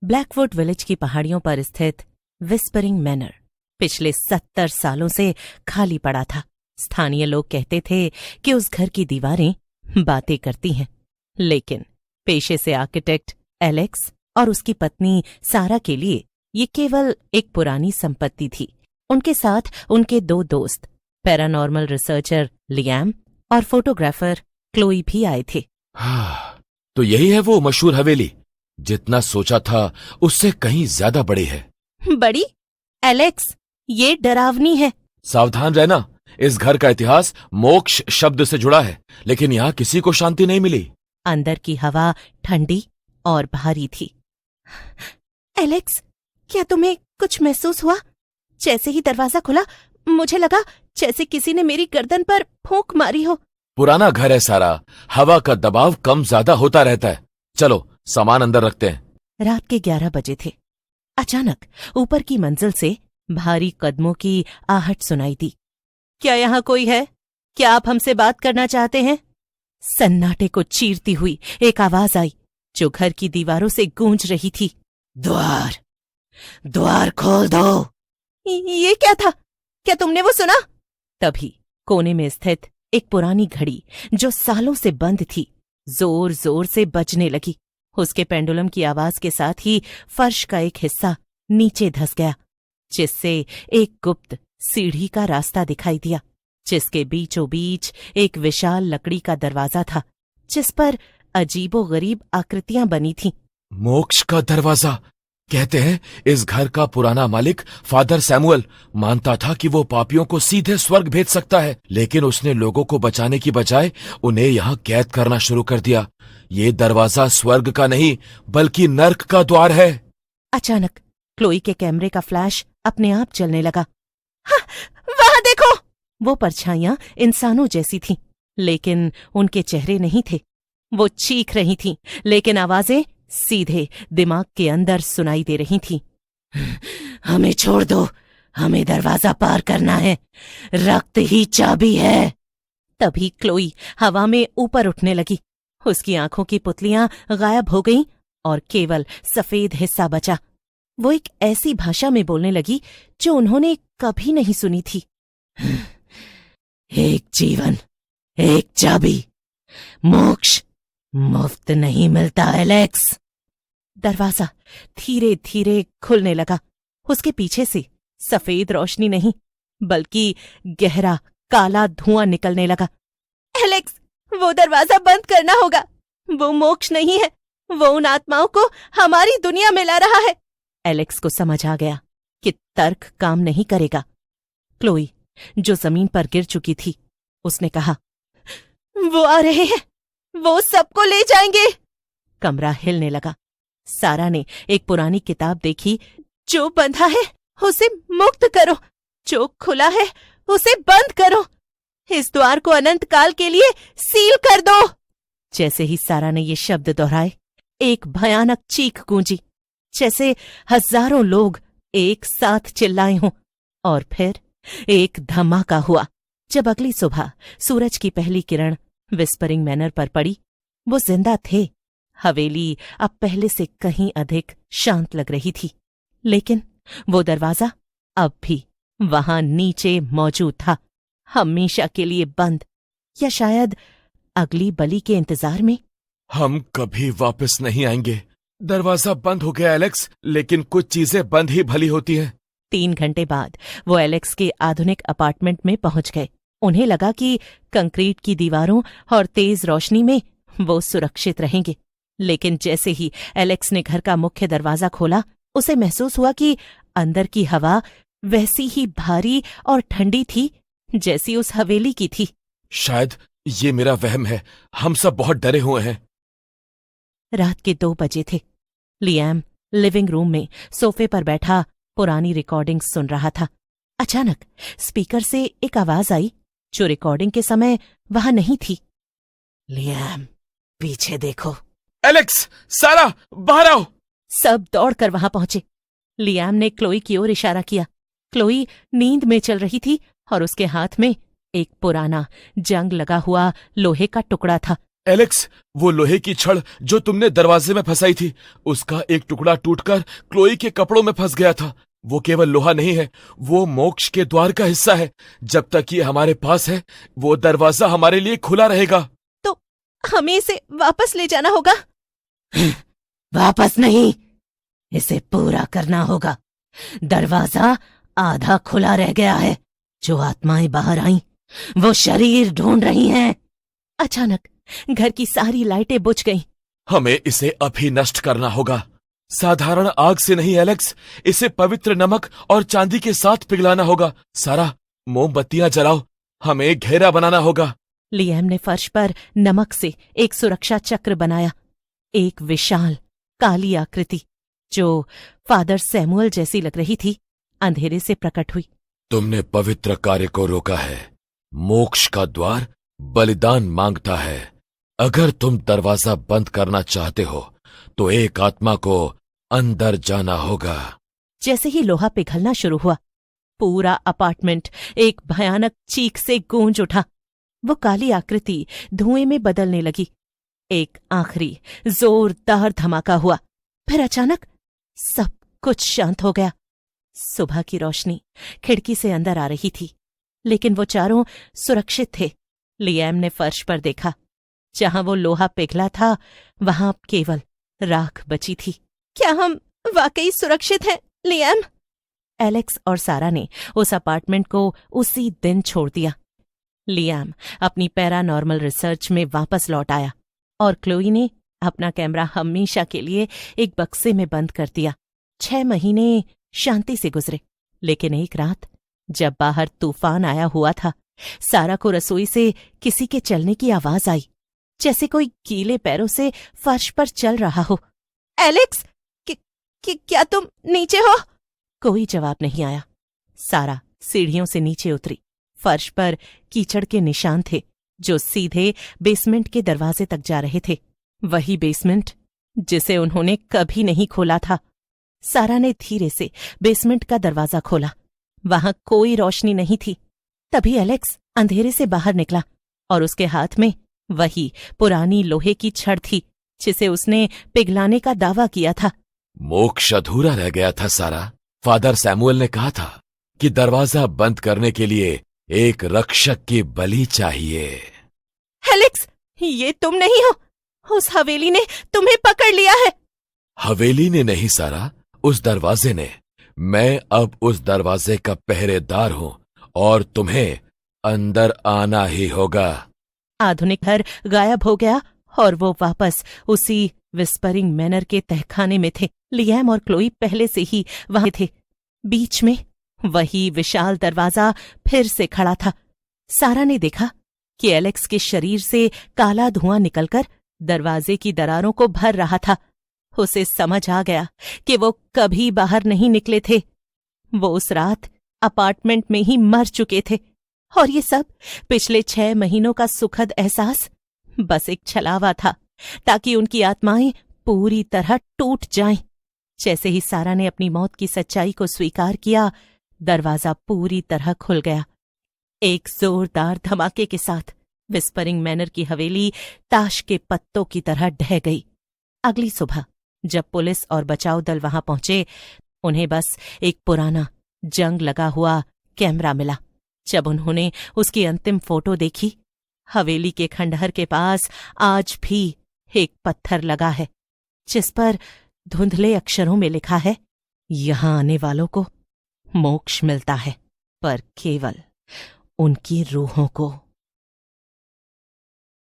Blackwood village की पहाड़ियों पर स्थित विस्परिंग मैनर पिछले 70 सालों से खाली पड़ा था। स्थानीय लोग कहते थे कि उस घर की दीवारें बातें करती हैं, लेकिन पेशे से आर्किटेक्ट एलेक्स और उसकी पत्नी सारा के लिए ये केवल एक पुरानी संपत्ति थी। उनके साथ उनके 2 दोस्त, पैरानॉर्मल रिसर्चर लियाम और फोटोग्राफर क्लोई भी आए थे। तो यही है वो मशहूर हवेली। जितना सोचा था उससे कहीं ज्यादा बड़ी है। बड़ी? एलेक्स, ये डरावनी है। सावधान रहना, इस घर का इतिहास मोक्ष शब्द से जुड़ा है, लेकिन यहाँ किसी को शांति नहीं मिली। अंदर की हवा ठंडी और भारी थी। एलेक्स, क्या तुम्हें कुछ महसूस हुआ? जैसे ही दरवाजा खुला मुझे लगा जैसे किसी ने मेरी गर्दन पर फूंक मारी हो। पुराना घर है सारा, हवा का दबाव कम ज्यादा होता रहता है। चलो सामान अंदर रखते हैं। रात के 11 बजे थे। अचानक ऊपर की मंजिल से भारी कदमों की आहट सुनाई दी। क्या यहाँ कोई है? क्या आप हमसे बात करना चाहते हैं? सन्नाटे को चीरती हुई एक आवाज आई जो घर की दीवारों से गूंज रही थी। द्वार खोल दो। ये क्या था? क्या तुमने वो सुना? तभी कोने में स्थित एक पुरानी घड़ी जो सालों से बंद थी जोर जोर से बजने लगी। उसके पेंडुलम की आवाज के साथ ही फर्श का एक हिस्सा नीचे धंस गया, जिससे एक गुप्त सीढ़ी का रास्ता दिखाई दिया, जिसके बीचों बीच एक विशाल लकड़ी का दरवाजा था जिस पर अजीबोगरीब आकृतियां बनी थीं। मोक्ष का दरवाजा। कहते हैं इस घर का पुराना मालिक फादर सैमुअल मानता था कि वो पापियों को सीधे स्वर्ग भेज सकता है, लेकिन उसने लोगों को बचाने की बजाय उन्हें यहाँ कैद करना शुरू कर दिया। ये दरवाजा स्वर्ग का नहीं बल्कि नर्क का द्वार है। अचानक क्लोई के कैमरे का फ्लैश अपने आप जलने लगा। हाँ, वहां देखो! वो परछाइयां इंसानों जैसी थीं, लेकिन उनके चेहरे नहीं थे। वो चीख रही थीं, लेकिन आवाजें सीधे दिमाग के अंदर सुनाई दे रही थीं। हमें छोड़ दो, हमें दरवाजा पार करना है, रक्त ही चाबी है। तभी क्लोई हवा में ऊपर उठने लगी। उसकी आंखों की पुतलियां गायब हो गईं और केवल सफेद हिस्सा बचा। वो एक ऐसी भाषा में बोलने लगी जो उन्होंने कभी नहीं सुनी थी। एक जीवन, एक चाबी, मोक्ष मुफ्त नहीं मिलता एलेक्स। दरवाजा धीरे धीरे खुलने लगा। उसके पीछे से सफेद रोशनी नहीं बल्कि गहरा काला धुआं निकलने लगा। एलेक्स, वो दरवाजा बंद करना होगा। वो मोक्ष नहीं है, वो उन आत्माओं को हमारी दुनिया में ला रहा है। एलेक्स को समझ आ गया कि तर्क काम नहीं करेगा। क्लोई जो जमीन पर गिर चुकी थी, उसने कहा, वो आ रहे हैं, वो सबको ले जाएंगे। कमरा हिलने लगा। सारा ने एक पुरानी किताब देखी। जो बंधा है उसे मुक्त करो, जो खुला है उसे बंद करो, इस द्वार को अनंत काल के लिए सील कर दो। जैसे ही सारा ने ये शब्द दोहराए, एक भयानक चीख गूंजी, जैसे हजारों लोग एक साथ चिल्लाए हों। और फिर एक धमाका हुआ। जब अगली सुबह सूरज की पहली किरण विस्परिंग मैनर पर पड़ी, वो जिंदा थे। हवेली अब पहले से कहीं अधिक शांत लग रही थी, लेकिन वो दरवाजा अब भी वहां नीचे मौजूद था, हमेशा के लिए बंद, या शायद अगली बलि के इंतजार में। हम कभी वापस नहीं आएंगे। दरवाजा बंद हो गया एलेक्स, लेकिन कुछ चीजें बंद ही भली होती हैं। 3 घंटे बाद वो एलेक्स के आधुनिक अपार्टमेंट में पहुंच गए। उन्हें लगा कि कंक्रीट की दीवारों और तेज रोशनी में वो सुरक्षित रहेंगे, लेकिन जैसे ही एलेक्स ने घर का मुख्य दरवाजा खोला, उसे महसूस हुआ कि अंदर की हवा वैसी ही भारी और ठंडी थी जैसी उस हवेली की थी। शायद ये मेरा वहम है, हम सब बहुत डरे हुए हैं। रात के 2 बजे थे। लियाम लिविंग रूम में सोफे पर बैठा पुरानी रिकॉर्डिंग सुन रहा था। अचानक स्पीकर से एक आवाज आई जो रिकॉर्डिंग के समय वहां नहीं थी। लियाम, पीछे देखो। एलेक्स, सारा, बाहर आओ। सब दौड़कर वहां पहुंचे। लियाम ने क्लोई की ओर इशारा किया। क्लोई नींद में चल रही थी और उसके हाथ में एक पुराना जंग लगा हुआ लोहे का टुकड़ा था। एलेक्स, वो लोहे की छड़ जो तुमने दरवाजे में फंसाई थी, उसका एक टुकड़ा टूटकर क्लोई के कपड़ों में फंस गया था। वो केवल लोहा नहीं है, वो मोक्ष के द्वार का हिस्सा है। जब तक ये हमारे पास है, वो दरवाजा हमारे लिए खुला रहेगा। तो हमें इसे वापस ले जाना होगा। वापस नहीं, इसे पूरा करना होगा। दरवाजा आधा खुला रह गया है। जो आत्माएं बाहर आईं, वो शरीर ढूंढ रही हैं। अचानक घर की सारी लाइटें बुझ गईं। हमें इसे अभी नष्ट करना होगा। साधारण आग से नहीं एलेक्स, इसे पवित्र नमक और चांदी के साथ पिघलाना होगा। सारा, मोमबत्तियां जलाओ, हमें घेरा बनाना होगा। लिएम ने फर्श पर नमक से एक सुरक्षा चक्र बनाया। एक विशाल काली आकृति जो फादर सैमुअल जैसी लग रही थी, अंधेरे से प्रकट हुई। तुमने पवित्र कार्य को रोका है। मोक्ष का द्वार बलिदान मांगता है। अगर तुम दरवाजा बंद करना चाहते हो तो एक आत्मा को अंदर जाना होगा। जैसे ही लोहा पिघलना शुरू हुआ, पूरा अपार्टमेंट एक भयानक चीख से गूंज उठा। वो काली आकृति धुएं में बदलने लगी। एक आखिरी जोरदार धमाका हुआ, फिर अचानक सब कुछ शांत हो गया। सुबह की रोशनी खिड़की से अंदर आ रही थी, लेकिन वो चारों सुरक्षित थे। लिएम ने फर्श पर देखा। जहां वो लोहा पिघला था, वहां केवल राख बची थी। क्या हम वाकई सुरक्षित हैं, लिएम? एलेक्स और सारा ने उस अपार्टमेंट को उसी दिन छोड़ दिया। लिएम अपनी पैरानॉर्मल रिसर्च में वापस लौट आया और क्लोई ने अपना कैमरा हमेशा के लिए एक बक्से में बंद कर दिया। 6 महीने शांति से गुजरे, लेकिन एक रात जब बाहर तूफान आया हुआ था, सारा को रसोई से किसी के चलने की आवाज आई, जैसे कोई गीले पैरों से फर्श पर चल रहा हो। एलेक्स, क्या तुम नीचे हो? कोई जवाब नहीं आया। सारा सीढ़ियों से नीचे उतरी। फर्श पर कीचड़ के निशान थे जो सीधे बेसमेंट के दरवाजे तक जा रहे थे। वही बेसमेंट जिसे उन्होंने कभी नहीं खोला था। सारा ने धीरे से बेसमेंट का दरवाजा खोला। वहां कोई रोशनी नहीं थी। तभी एलेक्स अंधेरे से बाहर निकला और उसके हाथ में वही पुरानी लोहे की छड़ थी जिसे उसने पिघलाने का दावा किया था। मोक्ष अधूरा रह गया था सारा। फादर सैमुअल ने कहा था कि दरवाजा बंद करने के लिए एक रक्षक की बलि चाहिए। एलेक्स, ये तुम नहीं हो। उस हवेली ने तुम्हें पकड़ लिया है। हवेली ने नहीं सारा, उस दरवाजे ने। मैं अब उस दरवाजे का पहरेदार हूं और तुम्हें अंदर आना ही होगा। आधुनिक घर गायब हो गया और वो वापस उसी विस्परिंग मैनर के तहखाने में थे। लिएम और क्लोई पहले से ही वहां थे। बीच में वही विशाल दरवाजा फिर से खड़ा था। सारा ने देखा कि एलेक्स के शरीर से काला धुआं निकलकर दरवाजे की दरारों को भर रहा था। उसे समझ आ गया कि वो कभी बाहर नहीं निकले थे। वो उस रात अपार्टमेंट में ही मर चुके थे और ये सब पिछले 6 महीनों का सुखद एहसास बस एक छलावा था, ताकि उनकी आत्माएं पूरी तरह टूट जाएं। जैसे ही सारा ने अपनी मौत की सच्चाई को स्वीकार किया, दरवाजा पूरी तरह खुल गया। एक जोरदार धमाके के साथ विस्परिंग मैनर की हवेली ताश के पत्तों की तरह ढह गई। अगली सुबह जब पुलिस और बचाव दल वहां पहुंचे, उन्हें बस एक पुराना जंग लगा हुआ कैमरा मिला। जब उन्होंने उसकी अंतिम फोटो देखी, हवेली के खंडहर के पास आज भी एक पत्थर लगा है जिस पर धुंधले अक्षरों में लिखा है, यहां आने वालों को मोक्ष मिलता है, पर केवल उनकी रूहों को।